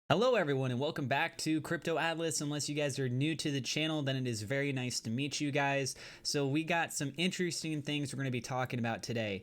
Hello everyone and welcome back to Crypto Atlas. Unless you guys are new to the channel, then it is very nice to meet you guys. So we got some interesting things we're going to be talking about today.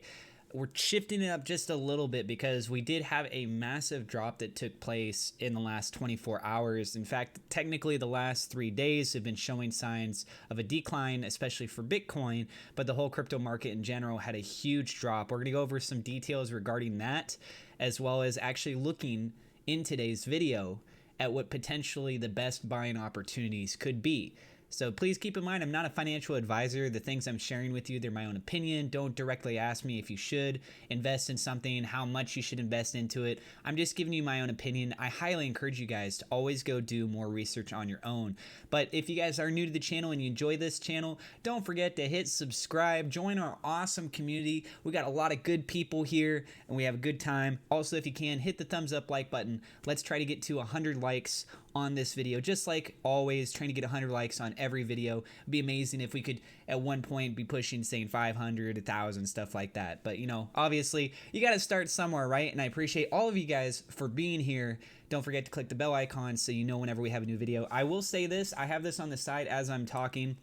We're shifting it up just a little bit because we did have a massive drop that took place in the last 24 hours. In fact, technically the last 3 days have been showing signs of a decline, especially for Bitcoin, but the whole crypto market in general had a huge drop. We're going to go over some details regarding that, as well as actually looking in today's video at what potentially the best buying opportunities could be. So please keep in mind, I'm not a financial advisor. The things I'm sharing with you, they're my own opinion. Don't directly ask me if you should invest in something, how much you should invest into it. I'm just giving you my own opinion. I highly encourage you guys to always go do more research on your own. But if you guys are new to the channel and you enjoy this channel, don't forget to hit subscribe, join our awesome community. We got a lot of good people here and we have a good time. Also, if you can, hit the thumbs up like button. Let's try to get to 100 likes on this video. Just like always, trying to get 100 likes on every video. It'd be amazing if we could at one point be pushing, saying 500, 1,000, stuff like that. But you know, obviously you got to start somewhere, right? And I appreciate all of you guys for being here. Don't forget to click the bell icon so you know whenever we have a new video. I will say this, I have this on the side as I'm talking,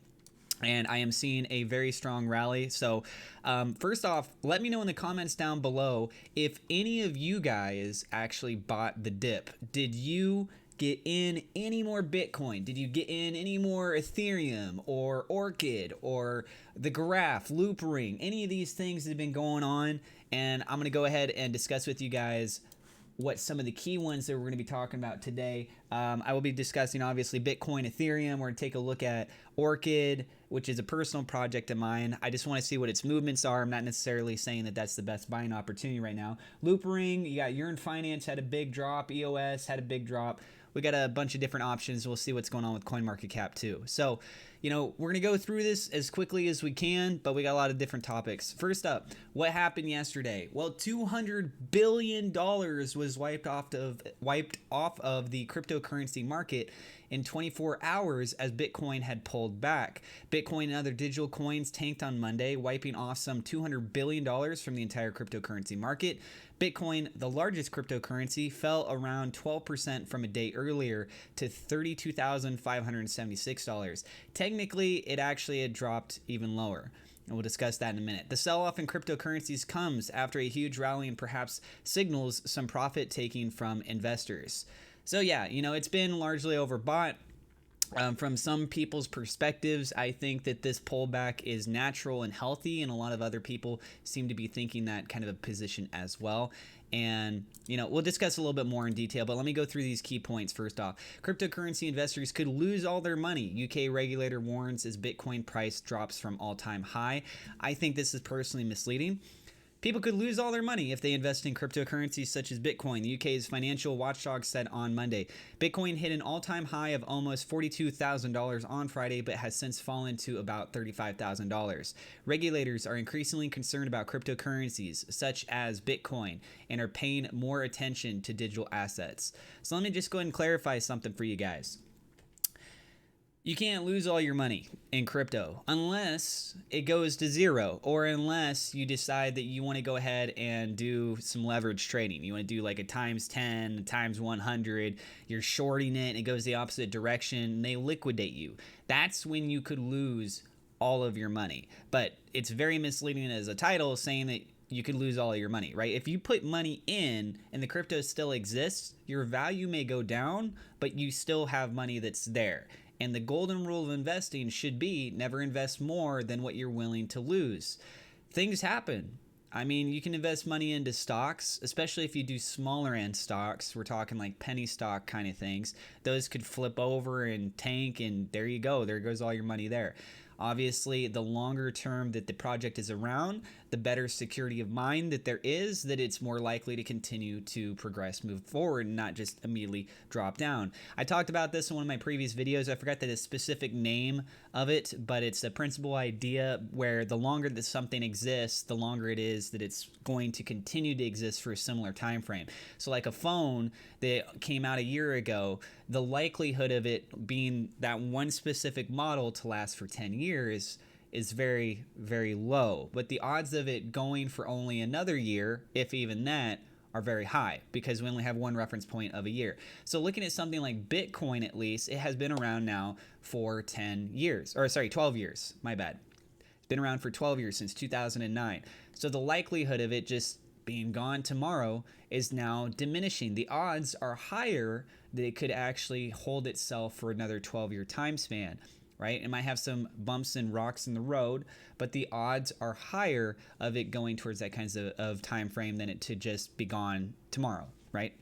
and I am seeing a very strong rally. So first off, let me know in the comments down below if any of you guys actually bought the dip. Did you get in any more Bitcoin? Did you get in any more Ethereum or Orchid or the graph, Loopring, any of these things that have been going on? And I'm going to go ahead and discuss with you guys what some of the key ones that we're going to be talking about today. I will be discussing obviously Bitcoin, Ethereum. We're going to take a look at Orchid, which is a personal project of mine. I just want to see what its movements are. I'm not necessarily saying that that's the best buying opportunity right now. Loopring, you got Yearn.Finance had a big drop. EOS had a big drop. We got a bunch of different options. We'll see what's going on with CoinMarketCap too. So, you know, we're going to go through this as quickly as we can, but we got a lot of different topics. First up, what happened yesterday? Well, $200 billion was wiped off of the cryptocurrency market in 24 hours as Bitcoin had pulled back. Bitcoin and other digital coins tanked on Monday, wiping off some $200 billion from the entire cryptocurrency market. Bitcoin, the largest cryptocurrency, fell around 12% from a day earlier to $32,576. Technically, it actually had dropped even lower, and we'll discuss that in a minute. The sell-off in cryptocurrencies comes after a huge rally and perhaps signals some profit taking from investors. So yeah, you know, it's been largely overbought. From some people's perspectives, I think that this pullback is natural and healthy, and a lot of other people seem to be thinking that kind of a position as well. And, you know, we'll discuss a little bit more in detail, but let me go through these key points first off. Cryptocurrency investors could lose all their money. UK regulator warns as Bitcoin price drops from all-time high. I think this is personally misleading. People could lose all their money if they invest in cryptocurrencies such as Bitcoin. The UK's financial watchdog said on Monday. Bitcoin hit an all-time high of almost $42,000 on Friday, but has since fallen to about $35,000. Regulators are increasingly concerned about cryptocurrencies such as Bitcoin and are paying more attention to digital assets. So let me just go ahead and clarify something for you guys. You can't lose all your money in crypto unless it goes to zero, or unless you decide that you want to go ahead and do some leverage trading. You want to do like a times 10, times 100, you're shorting it and it goes the opposite direction and they liquidate you. That's when you could lose all of your money. But it's very misleading as a title saying that you could lose all of your money, right? If you put money in and the crypto still exists, your value may go down, but you still have money that's there. And the golden rule of investing should be never invest more than what you're willing to lose. Things happen. I mean, you can invest money into stocks, especially if you do smaller end stocks. We're talking like penny stock kind of things. Those could flip over and tank, and there you go. There goes all your money there. Obviously, the longer term that the project is around, the better security of mind that there is, that it's more likely to continue to progress, move forward, and not just immediately drop down. I talked about this in one of my previous videos. I forgot the specific name of it, but it's a principal idea where the longer that something exists, the longer it is that it's going to continue to exist for a similar time frame. So like a phone that came out a year ago, the likelihood of it being that one specific model to last for 10 years is very, very low. But the odds of it going for only another year, if even that, are very high because we only have one reference point of a year. So looking at something like Bitcoin, at least, it has been around now for 10 years, or sorry, 12 years, my bad. It's been around for 12 years, since 2009. So the likelihood of it just being gone tomorrow is now diminishing. The odds are higher that it could actually hold itself for another 12-year time span, right? It might have some bumps and rocks in the road, but the odds are higher of it going towards that kinds of time frame than it to just be gone tomorrow, right?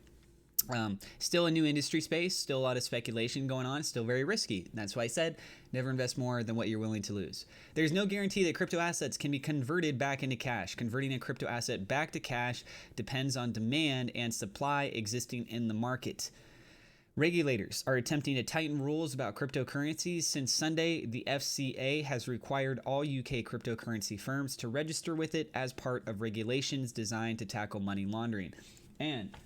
Still a new industry space, still a lot of speculation going on, still very risky. That's why I said never invest more than what you're willing to lose. There's no guarantee that crypto assets can be converted back into cash. Converting a crypto asset back to cash depends on demand and supply existing in the market. Regulators are attempting to tighten rules about cryptocurrencies. Since Sunday, the FCA has required all UK cryptocurrency firms to register with it as part of regulations designed to tackle money laundering. And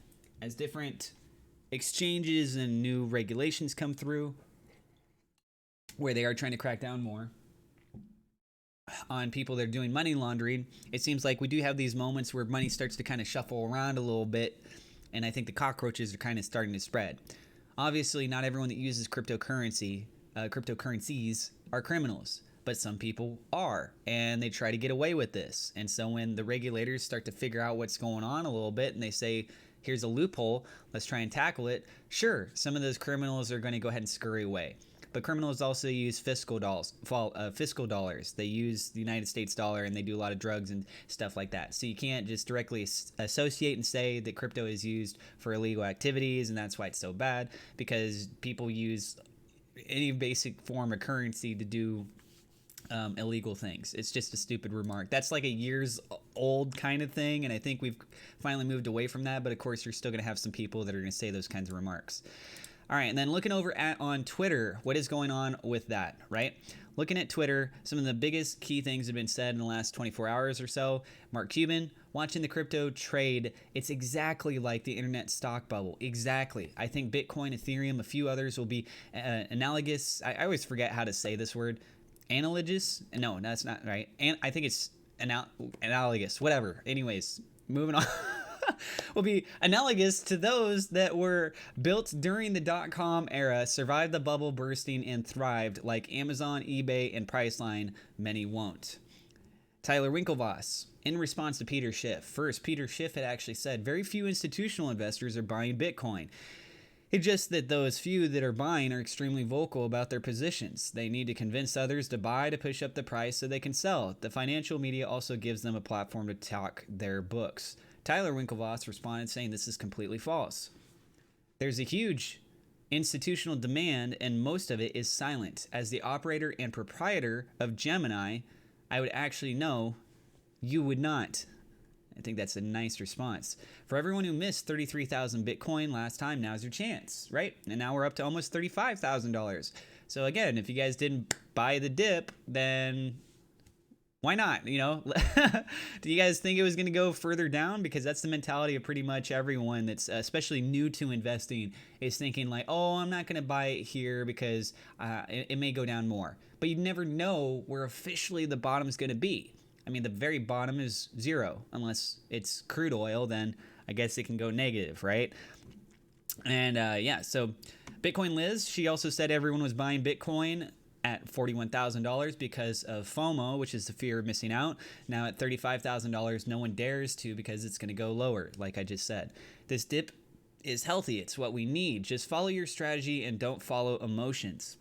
as different exchanges and new regulations come through, where they are trying to crack down more on people that are doing money laundering, it seems like we do have these moments where money starts to kind of shuffle around a little bit, and I think the cockroaches are kind of starting to spread. Obviously, not everyone that uses cryptocurrencies are criminals, but some people are, and they try to get away with this. And so when the regulators start to figure out what's going on a little bit, and they say, here's a loophole, let's try and tackle it, sure, some of those criminals are going to go ahead and scurry away. But criminals also use fiscal dollars. They use the United States dollar, and they do a lot of drugs and stuff like that. So you can't just directly associate and say that crypto is used for illegal activities, and that's why it's so bad, because people use any basic form of currency to do illegal things. It's just a stupid remark. That's like a years old kind of thing, and I think we've finally moved away from that, but of course you're still going to have some people that are going to say those kinds of remarks. All right, and then looking over on Twitter, what is going on with that, right? Looking at Twitter, some of the biggest key things have been said in the last 24 hours or so. Mark Cuban, watching the crypto trade, it's exactly like the internet stock bubble. Exactly. I think Bitcoin, Ethereum, a few others will be analogous. I always forget how to say this word. Analogous? No, that's not right. And I think it's analogous, whatever. Anyways, moving on. Will be analogous to those that were built during the dot-com era, survived the bubble bursting, and thrived like Amazon, eBay, and Priceline. Many won't. Tyler Winklevoss, in response to Peter Schiff. First, Peter Schiff had actually said very few institutional investors are buying Bitcoin. It's just that those few that are buying are extremely vocal about their positions. They need to convince others to buy to push up the price so they can sell. The financial media also gives them a platform to talk their books. Tyler Winklevoss responded saying this is completely false. There's a huge institutional demand, and most of it is silent. As the operator and proprietor of Gemini, I would actually know you would not. I think that's a nice response. For everyone who missed 33,000 Bitcoin last time, now's your chance, right? And now we're up to almost $35,000. So again, if you guys didn't buy the dip, then why not? You know, do you guys think it was going to go further down? Because that's the mentality of pretty much everyone that's especially new to investing, is thinking like, oh, I'm not going to buy it here because it may go down more. But you never know where officially the bottom is going to be. I mean, the very bottom is zero, unless it's crude oil, then I guess it can go negative, right? And yeah, so Bitcoin Liz, she also said everyone was buying Bitcoin at $41,000 because of FOMO, which is the fear of missing out. Now at $35,000, no one dares to, because it's going to go lower, like I just said. This dip is healthy. It's what we need. Just follow your strategy and don't follow emotions.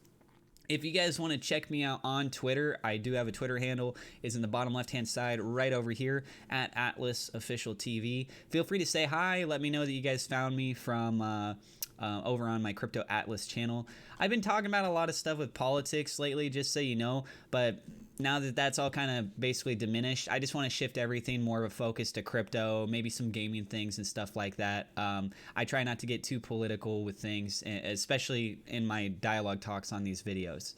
If you guys want to check me out on Twitter, I do have a Twitter handle. It's in the bottom left-hand side right over here at Atlas Official TV. Feel free to say hi. Let me know that you guys found me from over on my Crypto Atlas channel. I've been talking about a lot of stuff with politics lately, just so you know, but now that that's all kind of basically diminished, I just want to shift everything more of a focus to crypto, maybe some gaming things and stuff like that. I try not to get too political with things, especially in my dialogue talks on these videos.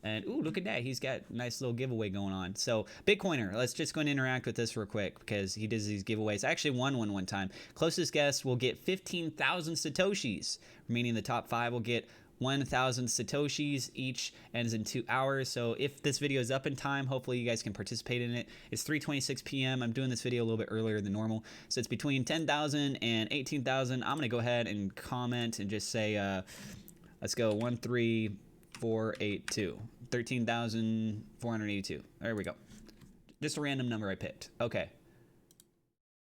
And ooh, look at that. He's got a nice little giveaway going on. So Bitcoiner, let's just go and interact with this real quick, because he does these giveaways. I actually won one time. Closest guess will get 15,000 Satoshis, meaning the top 5 will get 1,000 Satoshis each ends in 2 hours. So if this video is up in time, hopefully you guys can participate in it. It's 3:26 p.m. I'm doing this video a little bit earlier than normal. So it's between 10,000 and 18,000. I'm going to go ahead and comment and just say, let's go 13482. 13,482. There we go. Just a random number I picked. Okay.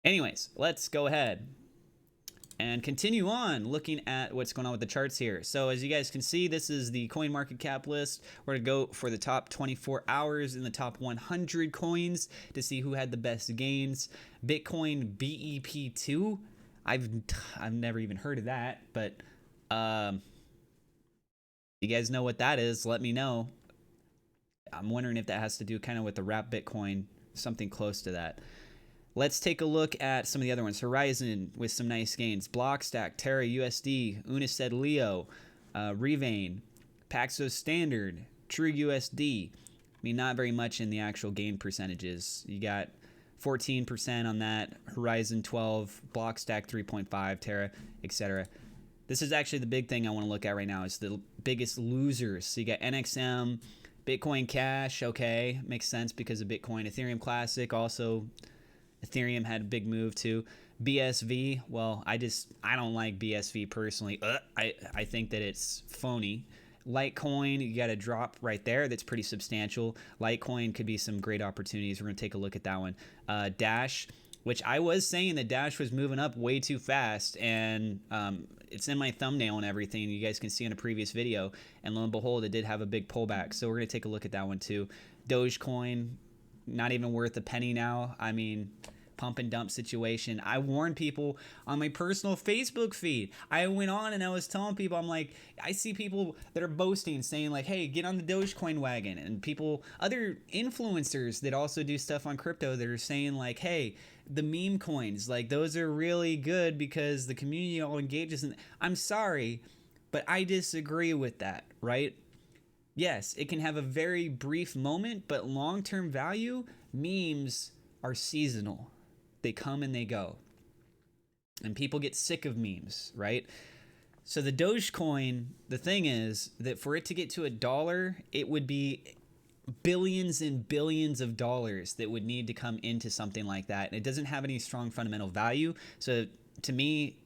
Anyways, let's go ahead and continue on looking at what's going on with the charts here. So as you guys can see, this is the coin market cap list. We're going to go for the top 24 hours in the top 100 coins to see who had the best gains. Bitcoin BEP2. I've never even heard of that, but you guys know what that is, let me know. I'm wondering if that has to do kind of with the wrap Bitcoin, something close to that. Let's take a look at some of the other ones. Horizon with some nice gains. Blockstack, Terra USD, Unised Leo, Revain, Paxos Standard, True USD. I mean, not very much in the actual gain percentages. You got 14% on that, Horizon 12, Blockstack 3.5, Terra, etc. This is actually the big thing I want to look at right now is the biggest losers. So you got NXM, Bitcoin Cash, okay, makes sense because of Bitcoin. Ethereum Classic, also Ethereum had a big move too. BSV, well, I don't like BSV personally. I think that it's phony. Litecoin, you got a drop right there that's pretty substantial. Litecoin could be some great opportunities. We're going to take a look at that one. Dash, which I was saying that Dash was moving up way too fast, and it's in my thumbnail and everything. You guys can see in a previous video, and lo and behold, it did have a big pullback. So we're going to take a look at that one too. Dogecoin, not even worth a penny now. I mean, pump and dump situation. I warned people on my personal Facebook feed. I went on and I was telling people, I'm like, I see people that are boasting, saying like, hey, get on the Dogecoin wagon. And people, other influencers that also do stuff on crypto, that are saying like, hey, the meme coins, like those are really good because the community all engages in. I'm sorry, but I disagree with that, right? Yes, it can have a very brief moment, but long-term value, memes are seasonal. They come and they go. And people get sick of memes, right? So the Dogecoin, the thing is that for it to get to $1, it would be billions and billions of dollars that would need to come into something like that. And it doesn't have any strong fundamental value. So to me,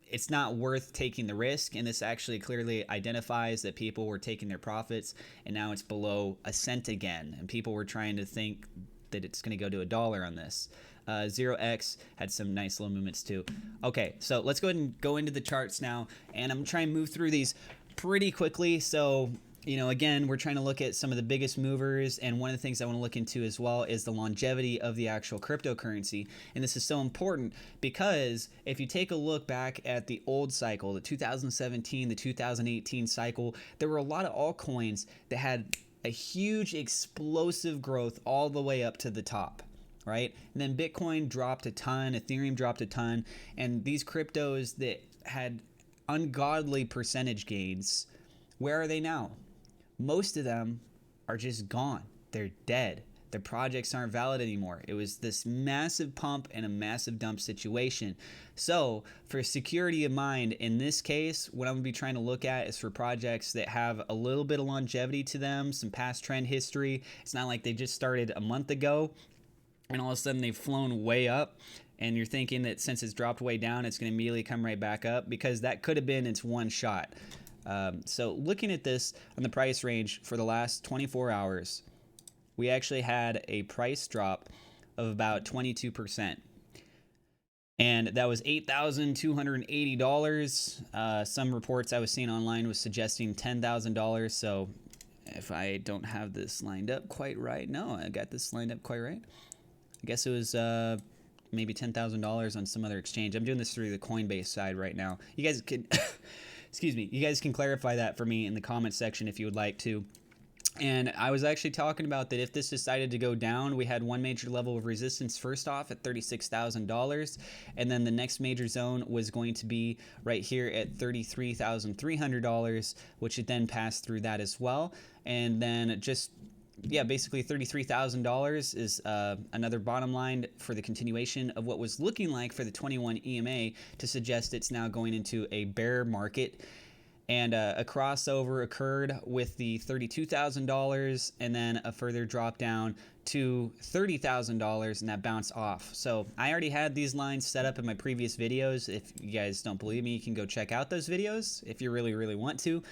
it's not worth taking the risk, and this actually clearly identifies that people were taking their profits, and now it's below a cent again, and people were trying to think that it's going to go to $1 on this. 0x had some nice little movements too. Okay, so let's go ahead and go into the charts now, and I'm trying to move through these pretty quickly. So, you know, again, we're trying to look at some of the biggest movers, and one of the things I want to look into as well is the longevity of the actual cryptocurrency. And this is so important because if you take a look back at the old cycle, the 2017, the 2018 cycle, there were a lot of altcoins that had a huge explosive growth all the way up to the top, right? And then Bitcoin dropped a ton, Ethereum dropped a ton, and these cryptos that had ungodly percentage gains, where are they now? Most of them are just gone. They're dead. Their projects aren't valid anymore. It was this massive pump and a massive dump situation. So for security of mind, in this case, what I'm going to be trying to look at is for projects that have a little bit of longevity to them, some past trend history. It's not like they just started a month ago and all of a sudden they've flown way up, and you're thinking that since it's dropped way down, it's going to immediately come right back up, because that could have been its one shot. So looking at this on the price range for the last 24 hours, we actually had a price drop of about 22%. And that was $8,280. Some reports I was seeing online was suggesting $10,000. So if I don't have this lined up quite right, no, I got this lined up quite right. I guess it was maybe $10,000 on some other exchange. I'm doing this through the Coinbase side right now. You guys can... Excuse me, you guys can clarify that for me in the comment section if you would like to. And I was actually talking about that if this decided to go down, we had one major level of resistance first off at $36,000, and then the next major zone was going to be right here at $33,300, which would then pass through that as well. And then just, yeah, basically $33,000 is another bottom line for the continuation of what was looking like for the 21 EMA to suggest it's now going into a bear market. And a crossover occurred with the $32,000 and then a further drop down to $30,000, and that bounced off. So I already had these lines set up in my previous videos. If you guys don't believe me, you can go check out those videos if you really want to.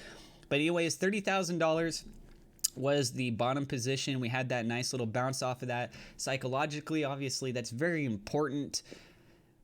But anyways, $30,000 was the bottom position. We had that nice little bounce off of that. Psychologically, obviously, that's very important.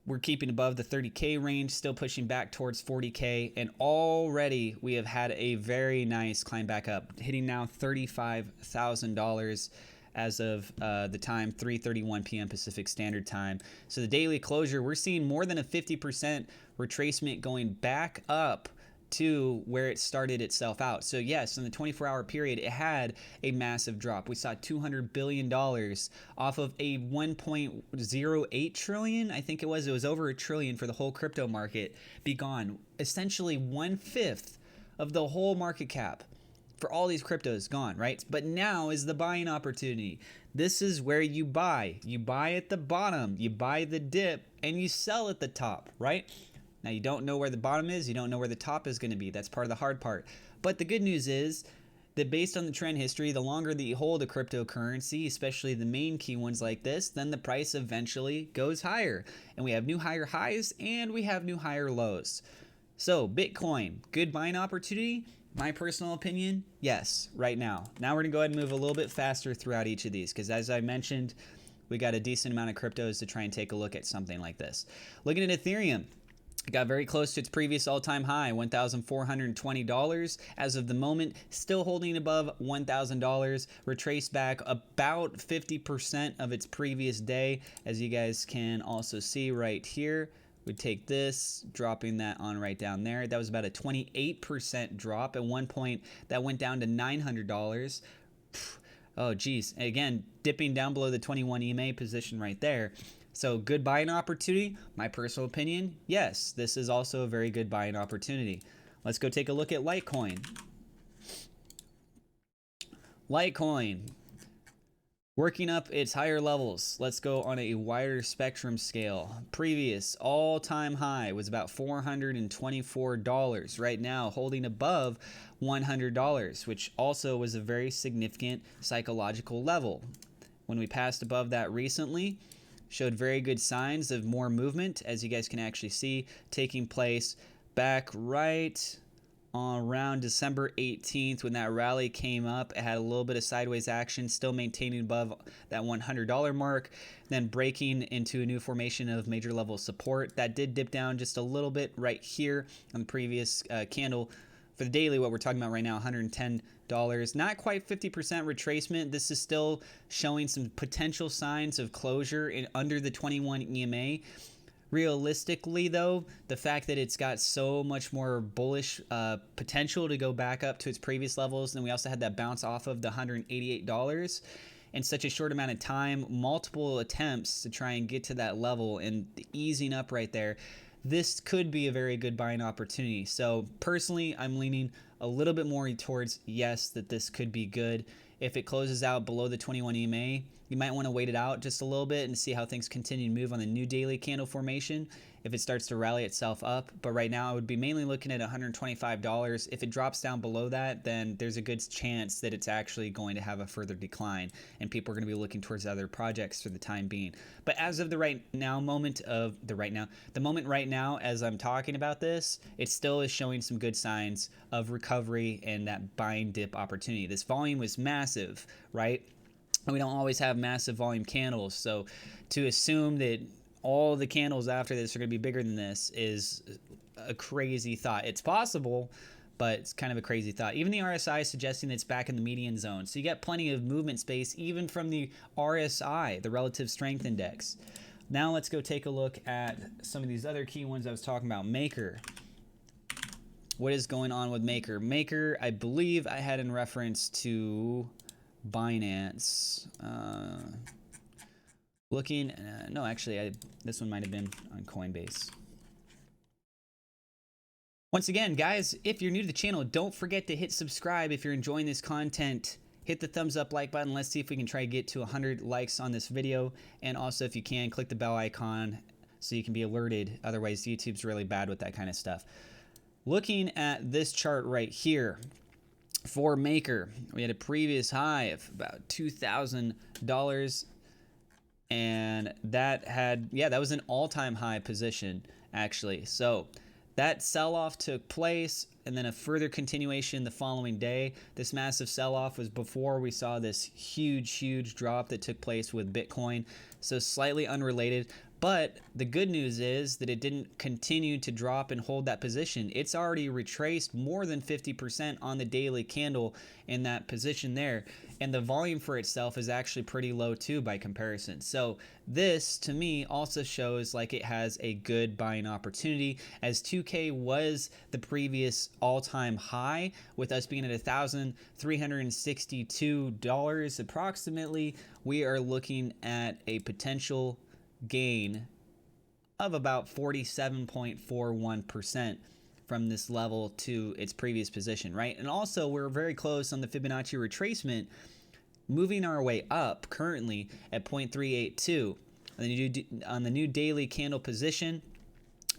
We're keeping above the 30K range, still pushing back towards 40K, and already we have had a very nice climb back up, hitting now $35,000 as of the time 3:31 p.m. Pacific Standard Time. So the daily closure, we're seeing more than a 50% retracement going back up to where it started itself out. So yes, in the 24-hour period, it had a massive drop. We saw $200 billion off of a 1.08 trillion, I think it was over $1 trillion for the whole crypto market, be gone. Essentially 1/5 of the whole market cap for all these cryptos gone, right? But now is the buying opportunity. This is where you buy. You buy at the bottom, you buy the dip, and you sell at the top, right? Now, you don't know where the bottom is. You don't know where the top is going to be. That's part of the hard part. But the good news is that based on the trend history, the longer that you hold a cryptocurrency, especially the main key ones like this, then the price eventually goes higher. And we have new higher highs and we have new higher lows. So Bitcoin, good buying opportunity? My personal opinion, yes, right now. Now we're going to go ahead and move a little bit faster throughout each of these because as I mentioned, we got a decent amount of cryptos to try and take a look at something like this. Looking at Ethereum. It got very close to its previous all-time high, $1,420. As of the moment, still holding above $1,000. Retraced back about 50% of its previous day, as you guys can also see right here. We take this, dropping that on right down there. That was about a 28% drop. At one point, that went down to $900. Oh, geez. Again, dipping down below the 21 EMA position right there. So good buying opportunity, my personal opinion, yes, this is also a very good buying opportunity. Let's go take a look at Litecoin. Litecoin, working up its higher levels. Let's go on a wider spectrum scale. Previous all-time high was about $424. Right now, holding above $100, which also was a very significant psychological level. When we passed above that recently, showed very good signs of more movement, as you guys can actually see, taking place back right on around December 18th when that rally came up. It had a little bit of sideways action, still maintaining above that $100 mark, then breaking into a new formation of major level support. That did dip down just a little bit right here on the previous candle. For the daily, what we're talking about right now, $110. Not quite 50% retracement. This is still showing some potential signs of closure under the 21 EMA. Realistically, though, the fact that it's got so much more bullish potential to go back up to its previous levels, and we also had that bounce off of the $188 in such a short amount of time, multiple attempts to try and get to that level and easing up right there. This could be a very good buying opportunity. So personally, I'm leaning a little bit more towards yes, that this could be good. If it closes out below the 21 EMA, you might want to wait it out just a little bit and see how things continue to move on the new daily candle formation if it starts to rally itself up. But right now, I would be mainly looking at $125. If it drops down below that, then there's a good chance that it's actually going to have a further decline and people are going to be looking towards other projects for the time being. But as of the moment right now as I'm talking about this, it still is showing some good signs of recovery and that buying dip opportunity. This volume was massive, right? We don't always have massive volume candles, so to assume that all the candles after this are going to be bigger than this is a crazy thought. It's possible, but it's kind of a crazy thought. Even the RSI is suggesting that it's back in the median zone, so you got plenty of movement space even from the RSI, the relative strength index. Now let's go take a look at some of these other key ones I was talking about. Maker. What is going on with Maker? Maker, I believe I had in reference to Binance. No, actually, this one might have been on Coinbase. Once again, guys, if you're new to the channel, don't forget to hit subscribe if you're enjoying this content. Hit the thumbs up like button. Let's see if we can try to get to 100 likes on this video. And also, if you can, click the bell icon so you can be alerted. Otherwise, YouTube's really bad with that kind of stuff. looking at this chart right here for Maker, we had a previous high of about $2,000, and that had, yeah, that was an all-time high position actually. So that sell-off took place, and then a further continuation the following day. This massive sell-off was before we saw this huge drop that took place with Bitcoin. So slightly unrelated. But the good news is that it didn't continue to drop and hold that position. It's already retraced more than 50% on the daily candle in that position there. And the volume for itself is actually pretty low too by comparison. So this to me also shows like it has a good buying opportunity, as 2K was the previous all-time high, with us being at $1,362 approximately. We are looking at a potential gain of about 47.41% from this level to its previous position, right? And also we're very close on the Fibonacci retracement, moving our way up currently at 0.382. On the new daily candle position,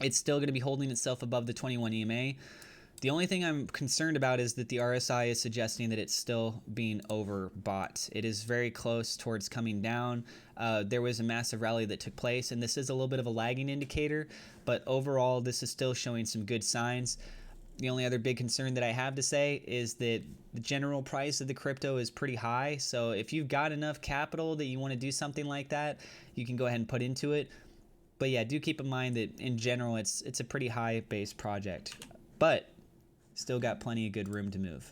it's still going to be holding itself above the 21 EMA. The only thing I'm concerned about is that the RSI is suggesting that it's still being overbought. It is very close towards coming down. There was a massive rally that took place, and this is a little bit of a lagging indicator, but overall this is still showing some good signs. The only other big concern that I have to say is that the general price of the crypto is pretty high. So if you've got enough capital that you want to do something like that, you can go ahead and put into it. But yeah, do keep in mind that in general it's a pretty high base project, but still got plenty of good room to move.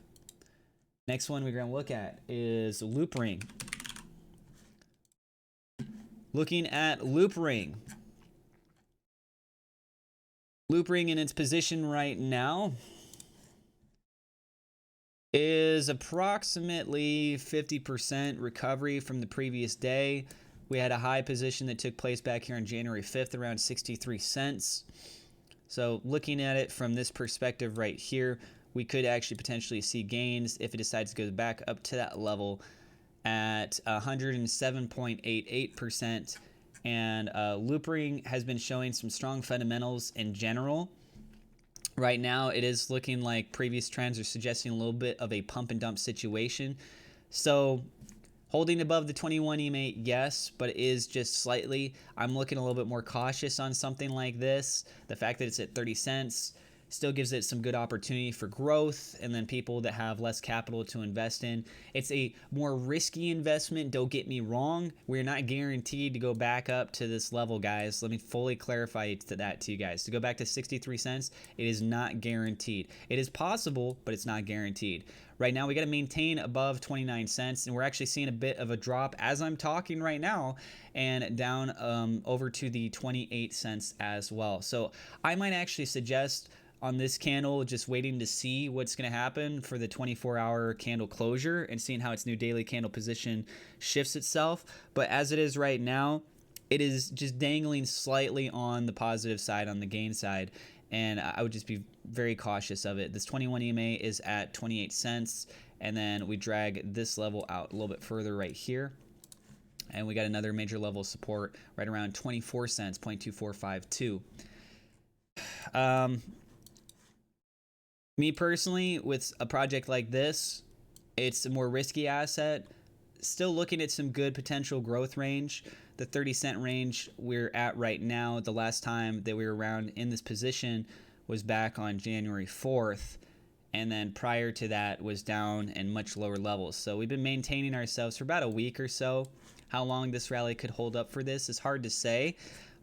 Next one we're going to look at is Loopring. Looking at Loopring. Loopring in its position right now is approximately 50% recovery from the previous day. We had a high position that took place back here on January 5th around 63 cents. So looking at it from this perspective right here, we could actually potentially see gains if it decides to go back up to that level at 107.88%. And Loopring has been showing some strong fundamentals in general. Right now, it is looking like previous trends are suggesting a little bit of a pump and dump situation. So holding above the 21 EMA, yes, but it is just slightly. I'm looking a little bit more cautious on something like this. The fact that it's at 30 cents still gives it some good opportunity for growth, and then people that have less capital to invest in. It's a more risky investment, don't get me wrong. We're not guaranteed to go back up to this level, guys. Let me fully clarify that to you guys. To go back to 63 cents, it is not guaranteed. It is possible, but it's not guaranteed. Right now, we got to maintain above 29 cents, and we're actually seeing a bit of a drop as I'm talking right now, and down over to the 28 cents as well. So I might actually suggest on this candle just waiting to see what's going to happen for the 24-hour candle closure and seeing how its new daily candle position shifts itself. But as it is right now, it is just dangling slightly on the positive side, on the gain side, and I would just be very cautious of it. This 21 EMA is at 28 cents, and then we drag this level out a little bit further right here, and we got another major level of support right around 24 cents, 0.2452. Me personally, with a project like this, it's a more risky asset. Still looking at some good potential growth range. The 30-cent range we're at right now, the last time that we were around in this position was back on January 4th. And then prior to that was down in much lower levels. So we've been maintaining ourselves for about a week or so. How long this rally could hold up for this is hard to say.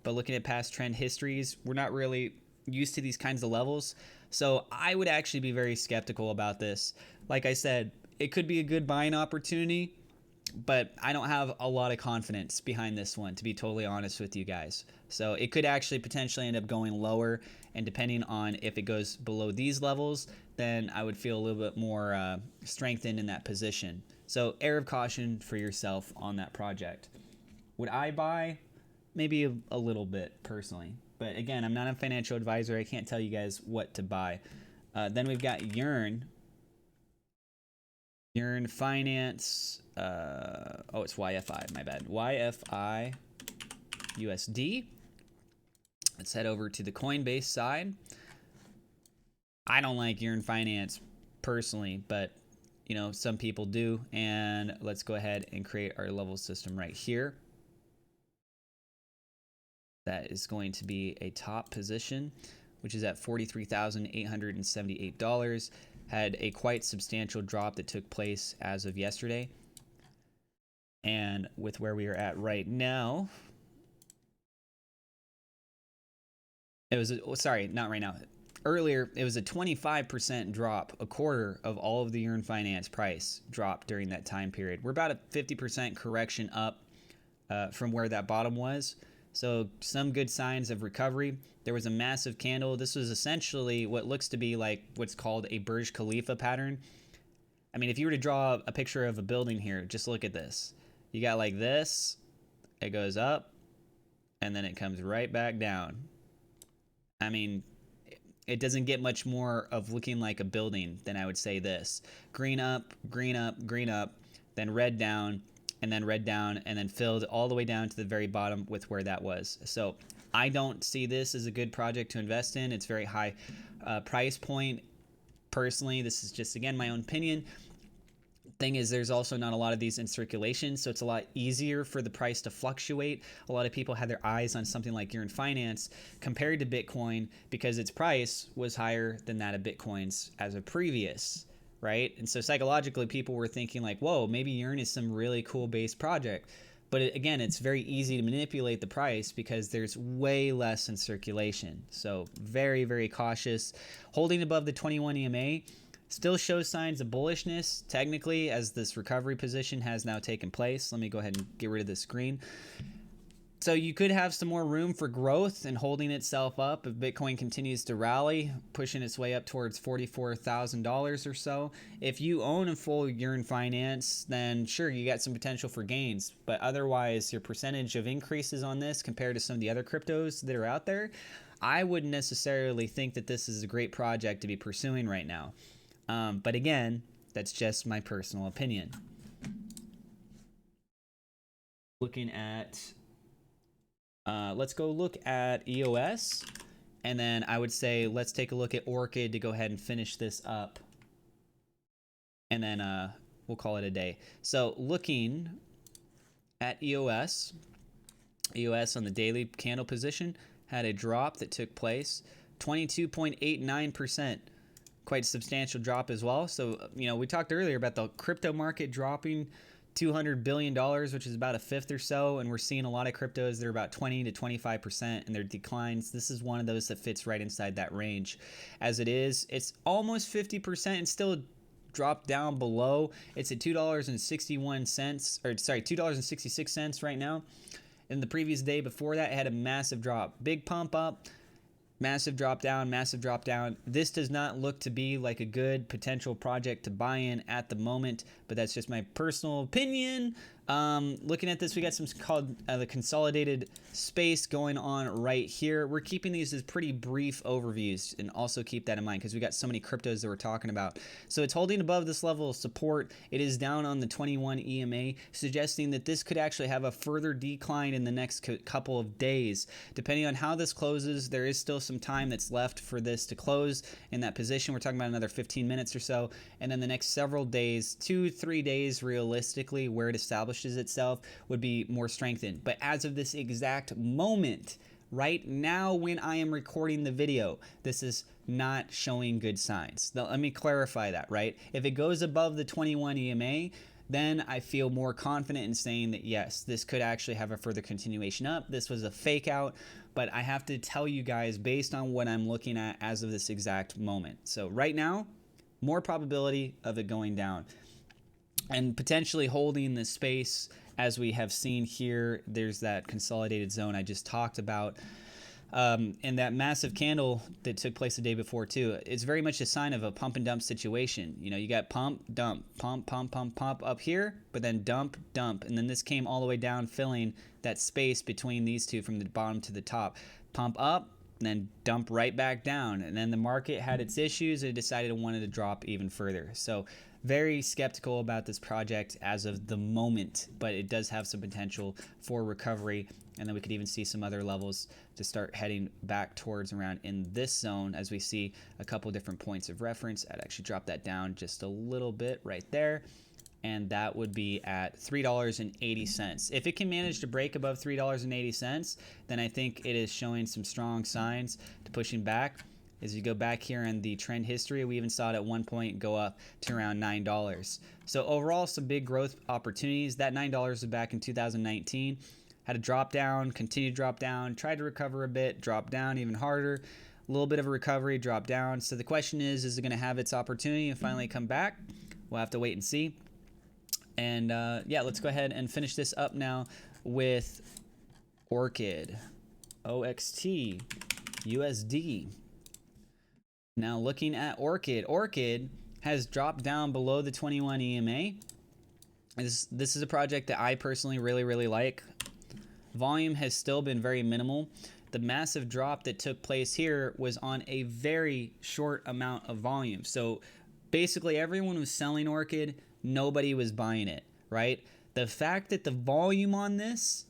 But looking at past trend histories, we're not really used to these kinds of levels. So I would actually be very skeptical about this. Like I said, it could be a good buying opportunity, but I don't have a lot of confidence behind this one, to be totally honest with you guys. So it could actually potentially end up going lower, and depending on if it goes below these levels, then I would feel a little bit more strengthened in that position. So air of caution for yourself on that project. Would I buy? Maybe a little bit personally. But again, I'm not a financial advisor. I can't tell you guys what to buy. Then we've got Yearn. Yearn.Finance. Oh, it's YFI. My bad. YFI USD. Let's head over to the Coinbase side. I don't like Yearn.Finance personally, but you know, some people do. And let's go ahead and create our level system right here. That is going to be a top position, which is at $43,878. Had a quite substantial drop that took place as of yesterday. And with where we are at right now, it was, sorry, not right now. Earlier, it was a 25% drop, a quarter of all of the Yearn.Finance price dropped during that time period. We're about a 50% correction up from where that bottom was. So some good signs of recovery. There was a massive candle. This was essentially what looks to be like what's called a Burj Khalifa pattern. I mean, if you were to draw a picture of a building here, just look at this. You got like this, it goes up, and then it comes right back down. I mean, it doesn't get much more of looking like a building than I would say this. Green up, green up, green up, then red down, and then red down, and then filled all the way down to the very bottom with where that was. So I don't see this as a good project to invest in. It's very high price point. Personally, this is just, again, my own opinion. Thing is, there's also not a lot of these in circulation, so it's a lot easier for the price to fluctuate. A lot of people had their eyes on something like Yearn.Finance compared to Bitcoin because its price was higher than that of Bitcoin's as a previous, right? And so psychologically, people were thinking like, whoa, maybe Yearn is some really cool base project. But again, it's very easy to manipulate the price because there's way less in circulation. So very, very cautious. Holding above the 21 EMA still shows signs of bullishness, technically, as this recovery position has now taken place. Let me go ahead and get rid of this screen. So you could have some more room for growth and holding itself up if Bitcoin continues to rally, pushing its way up towards $44,000 or so. If you own a full Yearn.Finance, then sure, you got some potential for gains. But otherwise, your percentage of increases on this compared to some of the other cryptos that are out there, I wouldn't necessarily think that this is a great project to be pursuing right now. But again, that's just my personal opinion. Looking at, let's go look at EOS, and then I would say let's take a look at Orchid to go ahead and finish this up, and then we'll call it a day. So looking at EOS on the daily candle position had a drop that took place, 22.89%. Quite substantial drop as well. So, you know, we talked earlier about the crypto market dropping $200 billion, which is about a fifth or so. And we're seeing a lot of cryptos that are about 20 to 25% in their declines. This is one of those that fits right inside that range. As it is, it's almost 50% and still dropped down below. It's at $2.61, or sorry, $2.66 right now. In the previous day before that, it had a massive drop. Big pump up. Massive drop down, massive drop down. This does not look to be like a good potential project to buy in at the moment, but that's just my personal opinion. Looking at this, we got some called the consolidated space going on right here. We're keeping these as pretty brief overviews, and also keep that in mind because we got so many cryptos that we're talking about. So it's holding above this level of support. It is down on the 21 EMA, suggesting that this could actually have a further decline in the next couple of days. Depending on how this closes, there is still some time that's left for this to close in that position. We're talking about another 15 minutes or so, and then the next several days, 2-3 days realistically, where it establishes itself would be more strengthened. But as of this exact moment, right now when I am recording the video, this is not showing good signs. Now, let me clarify that, right? If it goes above the 21 EMA, then I feel more confident in saying that yes, this could actually have a further continuation up. This was a fake out, but I have to tell you guys based on what I'm looking at as of this exact moment. So right now, more probability of it going down and potentially holding this space. As we have seen here, there's that consolidated zone I just talked about. And that massive candle that took place the day before too, it's very much a sign of a pump and dump situation. You know, you got pump, dump, pump, pump, pump, pump up here, but then dump, dump. And then this came all the way down, filling that space between these two from the bottom to the top. Pump up, and then dump right back down. And then the market had its issues and it decided it wanted to drop even further. So very skeptical about this project as of the moment, but it does have some potential for recovery. And then we could even see some other levels to start heading back towards around in this zone as we see a couple different points of reference. I'd actually drop that down just a little bit right there. And that would be at $3.80. If it can manage to break above $3.80, then I think it is showing some strong signs to pushing back. As you go back here in the trend history, we even saw it at one point go up to around $9. So overall, some big growth opportunities. That $9 was back in 2019. Had a drop down, continued to drop down, tried to recover a bit, dropped down even harder. A little bit of a recovery, drop down. So the question is it going to have its opportunity and finally come back? We'll have to wait and see. And yeah, let's go ahead and finish this up now with Orchid, OXT, USD. Now looking at Orchid, Orchid has dropped down below the 21 EMA. This is a project that I personally really like. Volume has still been very minimal. The massive drop that took place here was on a very short amount of volume. So basically everyone was selling Orchid, nobody was buying it, right? The fact that the volume on this,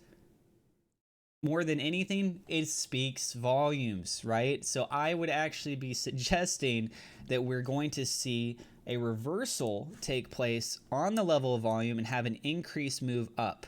more than anything, it speaks volumes, right? So I would actually be suggesting that we're going to see a reversal take place on the level of volume and have an increased move up.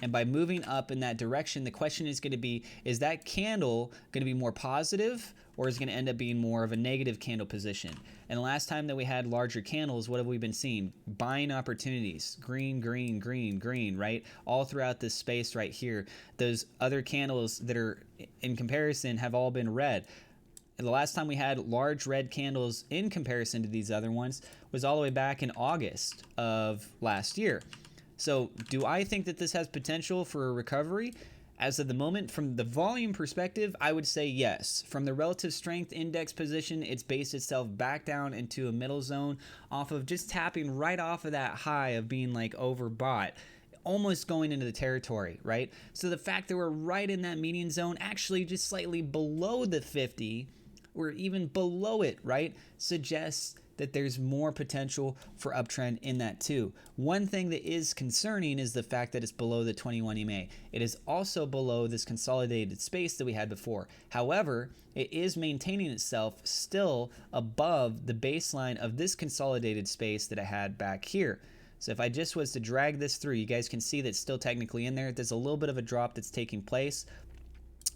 And by moving up in that direction, the question is going to be, is that candle going to be more positive or is it going to end up being more of a negative candle position? And the last time that we had larger candles, what have we been seeing? Buying opportunities, green, green, green, green, right? All throughout this space right here. Those other candles that are in comparison have all been red. And the last time we had large red candles in comparison to these other ones was all the way back in August of last year. So do I think that this has potential for a recovery? As of the moment, from the volume perspective, I would say yes. From the relative strength index position, it's based itself back down into a middle zone off of just tapping right off of that high of being like overbought, almost going into the territory, right? So the fact that we're right in that median zone, actually just slightly below the 50, or even below it, right, suggests that there's more potential for uptrend in that too. One thing that is concerning is the fact that it's below the 21 EMA. It is also below this consolidated space that we had before. However, it is maintaining itself still above the baseline of this consolidated space that I had back here. So if I just was to drag this through, you guys can see that it's still technically in there. There's a little bit of a drop that's taking place,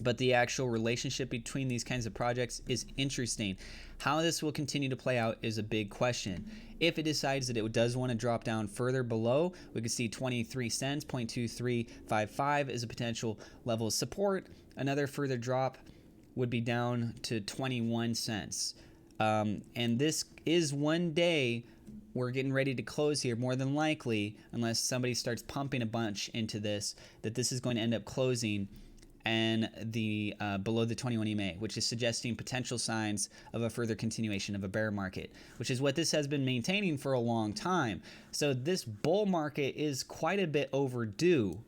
but the actual relationship between these kinds of projects is interesting. How this will continue to play out is a big question. If it decides that it does want to drop down further below, we could see 23 cents, 0.2355 is a potential level of support. Another further drop would be down to 21 cents. And this is one day we're getting ready to close here, more than likely, unless somebody starts pumping a bunch into this, that this is going to end up closing and the below the 21 EMA, which is suggesting potential signs of a further continuation of a bear market, which is what this has been maintaining for a long time. So this bull market is quite a bit overdue.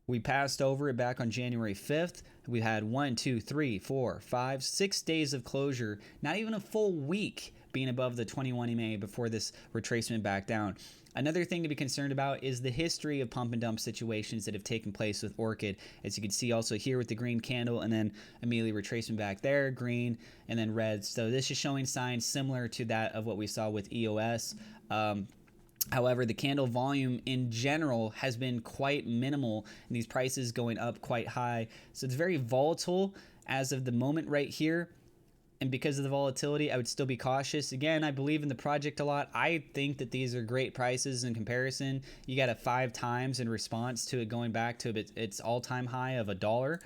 We passed over it back on January 5th. We had 1, 2, 3, 4, 5, 6 days of closure, not even a full week being above the 21 EMA before this retracement back down. Another thing to be concerned about is the history of pump and dump situations that have taken place with Orchid. As you can see also here with the green candle and then immediately retracement back there, green and then red. So this is showing signs similar to that of what we saw with EOS. However, the candle volume in general has been quite minimal and these prices going up quite high. So it's very volatile as of the moment right here. And because of the volatility, I would still be cautious. Again, I believe in the project a lot. I think that these are great prices in comparison. You got a 5 times in response to it going back to its all-time high of $1.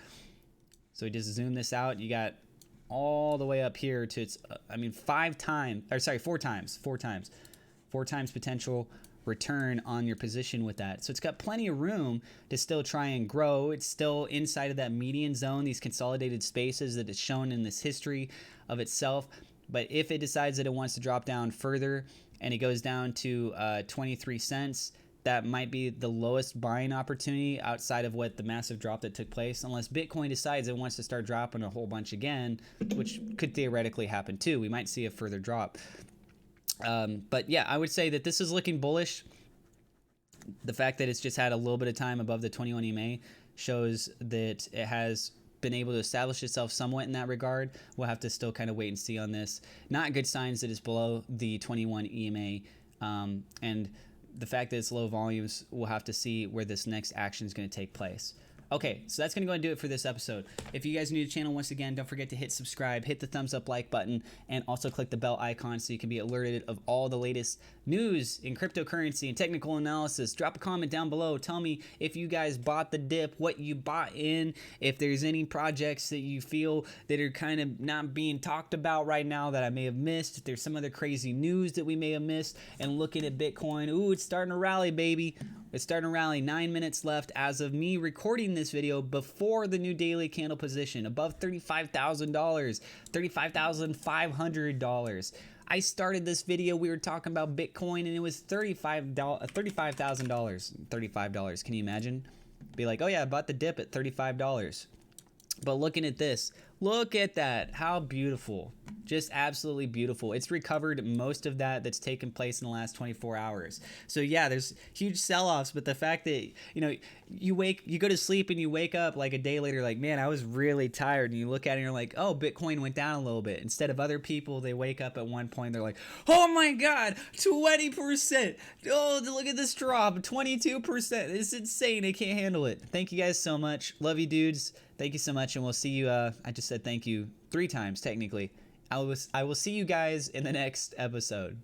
So we just zoom this out. You got all the way up here to its, 4 times potential return on your position with that. So it's got plenty of room to still try and grow. It's still inside of that median zone, these consolidated spaces that it's shown in this history of itself. But if it decides that it wants to drop down further and it goes down to 23 cents, that might be the lowest buying opportunity outside of what the massive drop that took place, unless Bitcoin decides it wants to start dropping a whole bunch again, which could theoretically happen too. We might see a further drop. But yeah, I would say that this is looking bullish. The fact that it's just had a little bit of time above the 21 EMA shows that it has been able to establish itself somewhat in that regard. We'll have to still kind of wait and see on this. Not good signs that it's below the 21 EMA, and the fact that it's low volumes, we'll have to see where this next action is going to take place. Okay, so that's going to go and do it for this episode. If you guys are new to the channel, once again, don't forget to hit subscribe, hit the thumbs up like button, and also click the bell icon so you can be alerted of all the latest news in cryptocurrency and technical analysis. Drop a comment down below. Tell me if you guys bought the dip, what you bought in, if there's any projects that you feel that are kind of not being talked about right now that I may have missed, if there's some other crazy news that we may have missed. And looking at Bitcoin, ooh, it's starting to rally, baby. It's starting to rally. 9 minutes left as of me recording this video before the new daily candle position, above $35,000, $35,500. I started this video, we were talking about Bitcoin, and it was $35,000. $35. Can you imagine? Be like, oh yeah, I bought the dip at $35. But looking at this, look at that. How beautiful. Just absolutely beautiful. It's recovered most of that's taken place in the last 24 hours. So yeah, there's huge sell-offs, but the fact that, you know, you go to sleep and you wake up like a day later like, man, I was really tired, and you look at it and you're like, oh, Bitcoin went down a little bit. Instead of other people, they wake up at one point, they're like, oh my God, 20%. Oh, look at this drop, 22%. It's insane. I can't handle it. Thank you guys so much. Love you, dudes. Thank you so much, and we'll see you. I just said thank you 3 times technically. I will see you guys in the next episode.